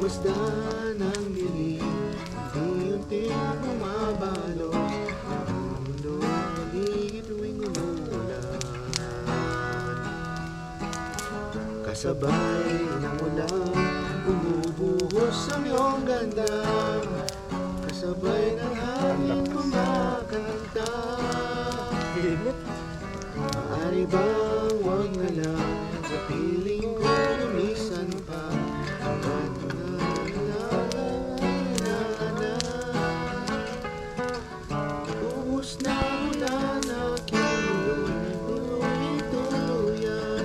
Pagmasdan ng dilim, unti-unting bumabalo ang mundo paligid tuwing umuulan. Kasabay ng ulan, bumubuhos ang iyong ganda. Kasabay ng hangin kumakanta. Maaari bang wag na lang sa piling ko lumisan pa? Ubus na ulan aking tuluyan.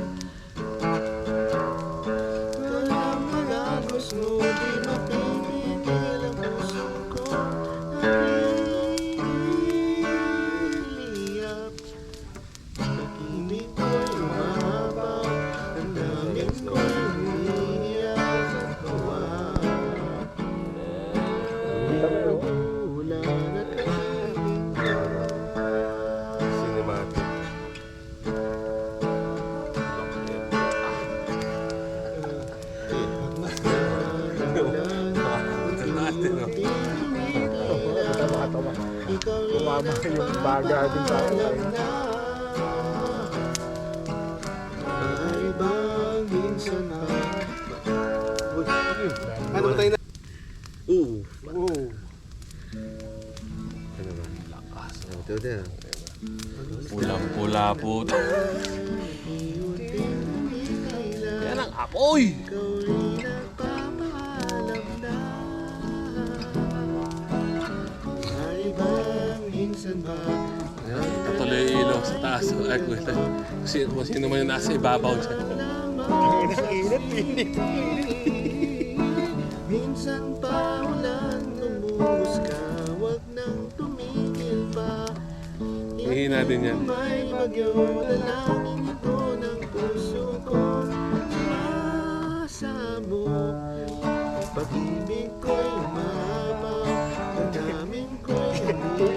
Walang malagos mo, di mapipigil ang puso ko. Nagliliyap, pag-ibig ko'y umabang, ang damdamin ko'y umiiyak sa tuwa. Ulan at aking tawa. Cinematic. Kumama yung baga din sa akin. Ay bang minsan na Ano ba tayo na? Ano ba? Lakas. Ito din. Pulang-pula po. Yan ang apoy! Patuloy yung ilaw sa taas. Ay, kuwita. Kung sino man yung nasa ibabaw dyan. Minsan pa ulan, lumuhos ka, wag nang tumigil pa. Hihina din yan. May bagyo, dalangin ito ng puso ko. Sumasabog, pag-ibig ko'y umaba, damdamin ko'y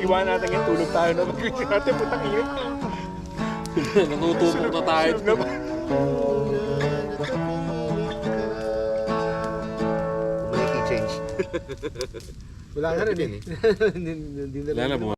Iwan natin yung tulog tayo na mag-reach natin, putang init. Natutupok na tayo. May key change. Wala na rin eh. Wala na,